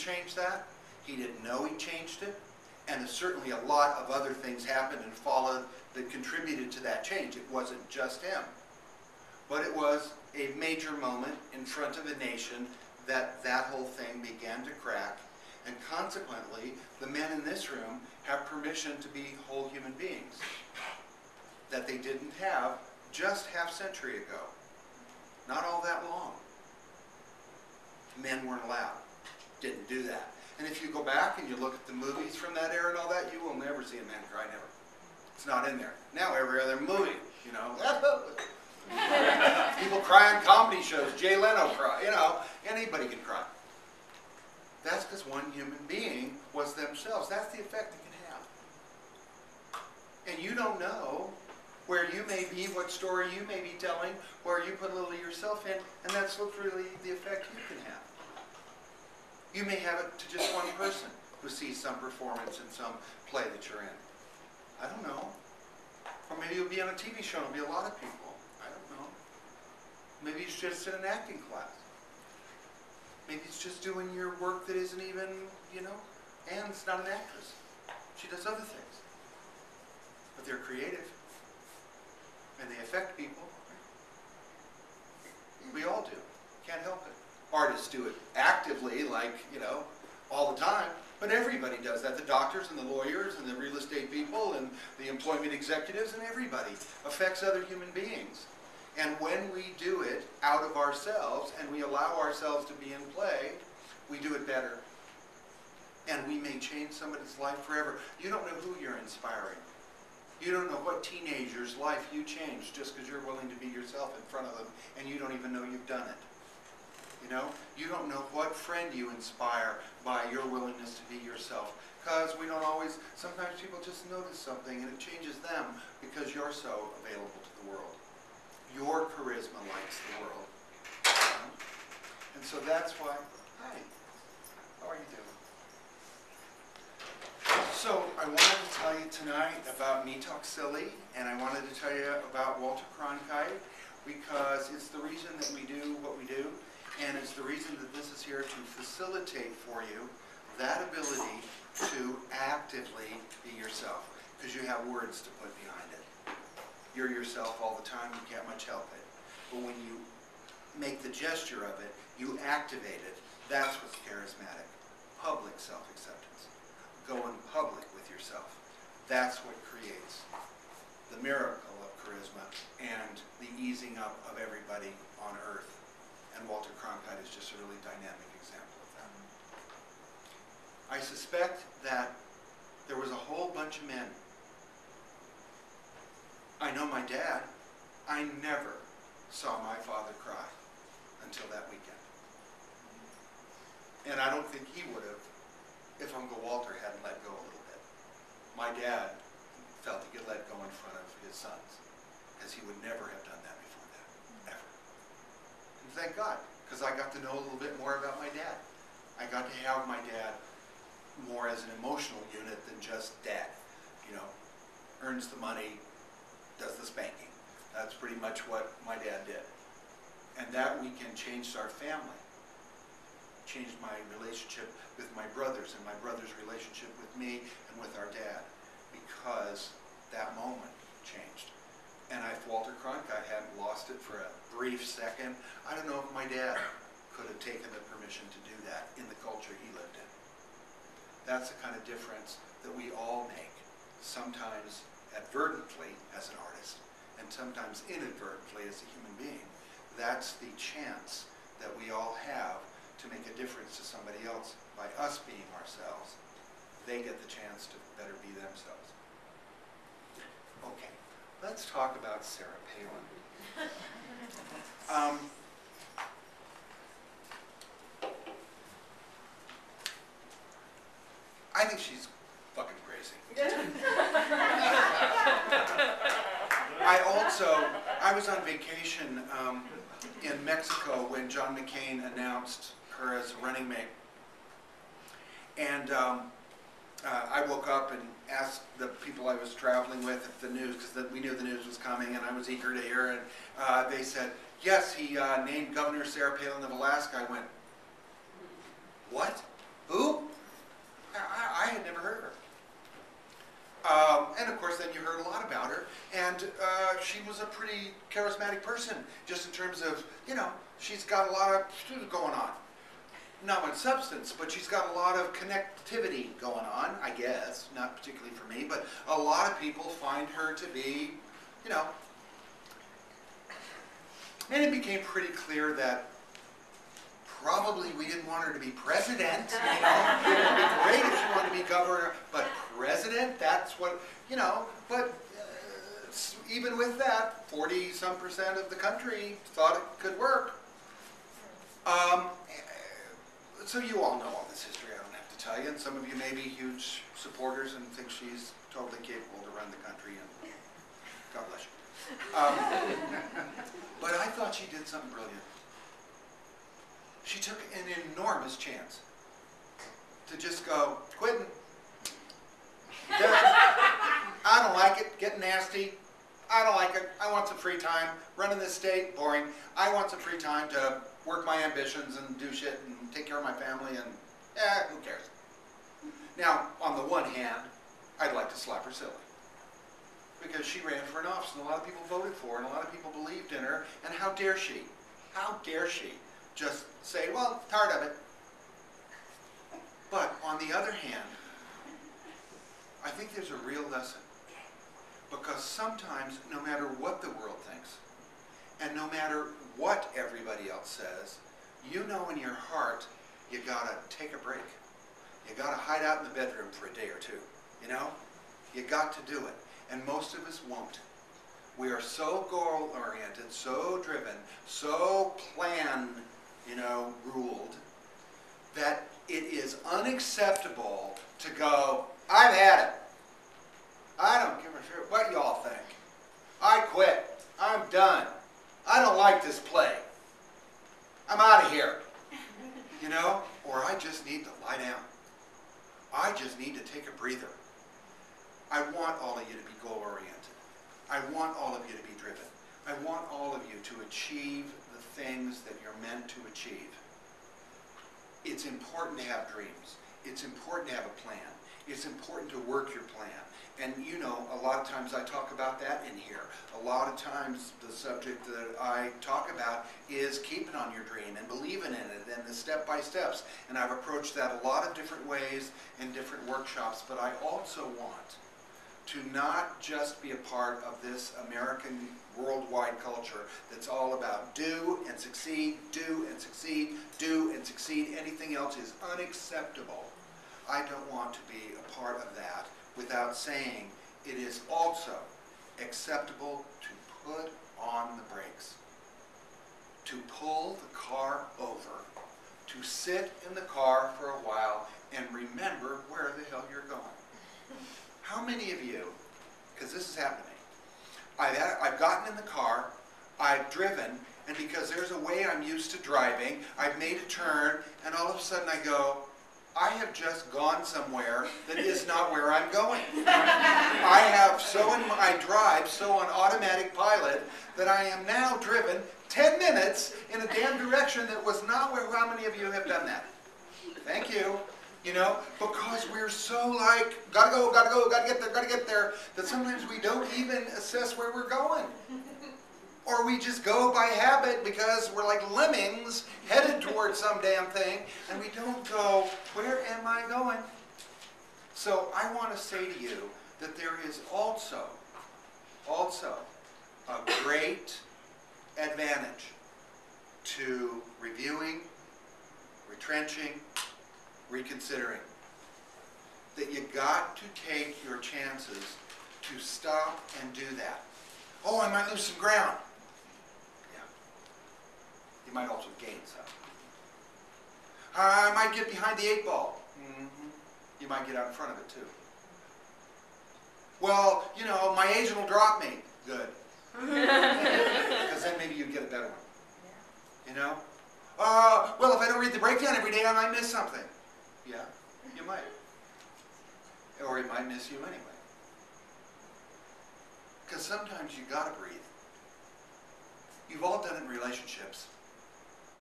change that. He didn't know he changed it. And certainly a lot of other things happened and followed that contributed to that change. It wasn't just him. But it was a major moment in front of a nation that that whole thing began to crack. And consequently, the men in this room have permission to be whole human beings that they didn't have just half century ago. Not all that long. Men weren't allowed. Didn't do that. And if you go back and you look at the movies from that era and all that, you will never see a man cry, never. It's not in there. Now every other movie, you know. People cry on comedy shows. Jay Leno cry, you know. Anybody can cry. That's because one human being was themselves. That's the effect it can have. And you don't know where you may be, what story you may be telling, where you put a little of yourself in, and that's really the effect you can have. You may have it to just one person who sees some performance in some play that you're in. I don't know. Or maybe you'll be on a TV show and it'll be a lot of people. I don't know. Maybe it's just in an acting class. Maybe it's just doing your work that isn't even, you know, Anne's not an actress. She does other things. But they're creative. And they affect people. We all do. Can't help it. Artists do it actively, like, you know, all the time. But everybody does that. The doctors and the lawyers and the real estate people and the employment executives and everybody affects other human beings. And when we do it out of ourselves and we allow ourselves to be in play, we do it better. And we may change somebody's life forever. You don't know who you're inspiring. You don't know what teenager's life you changed just because you're willing to be yourself in front of them and you don't even know you've done it. You know, you don't know what friend you inspire by your willingness to be yourself. Because we don't always, sometimes people just notice something and it changes them because you're so available to the world. Your charisma likes the world. You know? And so that's why, hi, how are you doing? So I wanted to tell you tonight about Me Talk Silly, and I wanted to tell you about Walter Cronkite because it's the reason that we do what we do. And it's the reason that this is here to facilitate for you that ability to actively be yourself. Because you have words to put behind it. You're yourself all the time, you can't much help it. But when you make the gesture of it, you activate it. That's what's charismatic. Public self-acceptance. Go in public with yourself. That's what creates the miracle of charisma and the easing up of everybody on earth. And Walter Cronkite is just a really dynamic example of that. I suspect that there was a whole bunch of men. I know my dad. I never saw my father cry until that weekend. And I don't think he would have if Uncle Walter hadn't let go a little bit. My dad felt he could let go in front of his sons, because he would never have done that before that, ever. And thank God, because I got to know a little bit more about my dad. I got to have my dad more as an emotional unit than just dad. You know, earns the money, does the spanking. That's pretty much what my dad did. And that weekend changed our family. Changed my relationship with my brothers and my brother's relationship with me and with our dad, because that moment changed. And if Walter Cronkite hadn't lost it for a brief second, I don't know if my dad could have taken the permission to do that in the culture he lived in. That's the kind of difference that we all make, sometimes advertently as an artist, and sometimes inadvertently as a human being. That's the chance that we all have to make a difference to somebody else by us being ourselves. They get the chance to better be themselves. Okay, let's talk about Sarah Palin. I think she's fucking crazy. I was on vacation in Mexico when John McCain announced her as running mate. And I woke up and asked the people I was traveling with if the news, because we knew the news was coming and I was eager to hear it. They said, yes, he named Governor Sarah Palin of Alaska. I went, what? Who? pretty charismatic person, just in terms of, you know, she's got a lot of going on. Not much substance, but she's got a lot of connectivity going on, I guess. Not particularly for me, but a lot of people find her to be, you know. And it became pretty clear that probably we didn't want her to be president, you know. It would be great if she wanted to be governor, but president, that's what, you know. But even with that, 40-some% of the country thought it could work. So you all know all this history, I don't have to tell you, and some of you may be huge supporters and think she's totally capable to run the country, and God bless you. But I thought she did something brilliant. She took an enormous chance to just go, quitting. Done. I don't like it, getting nasty. I don't like it. I want some free time. Running this state, boring. I want some free time to work my ambitions and do shit and take care of my family and, who cares? Now, on the one hand, I'd like to slap her silly. Because she ran for an office and a lot of people voted for her and a lot of people believed in her. And how dare she? How dare she just say, well, tired of it. But on the other hand, I think there's a real lesson. Because sometimes, no matter what the world thinks, and no matter what everybody else says, you know in your heart, you gotta take a break. You gotta hide out in the bedroom for a day or two, you know? You got to do it. And most of us won't. We are so goal-oriented, so driven, so plan, you know, ruled, that it is unacceptable to go, I've had it. I don't give a shit what y'all think. I quit. I'm done. I don't like this play. I'm out of here. You know? Or I just need to lie down. I just need to take a breather. I want all of you to be goal-oriented. I want all of you to be driven. I want all of you to achieve the things that you're meant to achieve. It's important to have dreams. It's important to have a plan. It's important to work your plan. And you know, a lot of times I talk about that in here. A lot of times the subject that I talk about is keeping on your dream and believing in it and the step-by-steps. And I've approached that a lot of different ways in different workshops. But I also want to not just be a part of this American worldwide culture that's all about do and succeed, do and succeed, do and succeed. Anything else is unacceptable. I don't want to be a part of that without saying it is also acceptable to put on the brakes, to pull the car over, to sit in the car for a while and remember where the hell you're going. How many of you, because this has happened to me, I've gotten in the car, I've driven, and because there's a way I'm used to driving, I've made a turn, and all of a sudden I go, I have just gone somewhere that is not where I'm going. I drive so on automatic pilot that I am now driven 10 minutes in a damn direction that was not where. How many of you have done that? Thank you. You know, because we're so like, gotta go, gotta get there, that sometimes we don't even assess where we're going. Or we just go by habit because we're like lemmings headed towards some damn thing, and we don't go, where am I going? So I want to say to you that there is also a great advantage to reviewing, retrenching, reconsidering. That you got to take your chances to stop and do that. Oh, I might lose some ground. Yeah. You might also gain some. I might get behind the 8 ball. You might get out in front of it too. Well, you know, my agent will drop me. Good. Because then maybe you'd get a better one. You know? Well, if I don't read the breakdown every day, I might miss something. Yeah, you might. Or he might miss you anyway. Because sometimes you gotta breathe. You've all done it in relationships.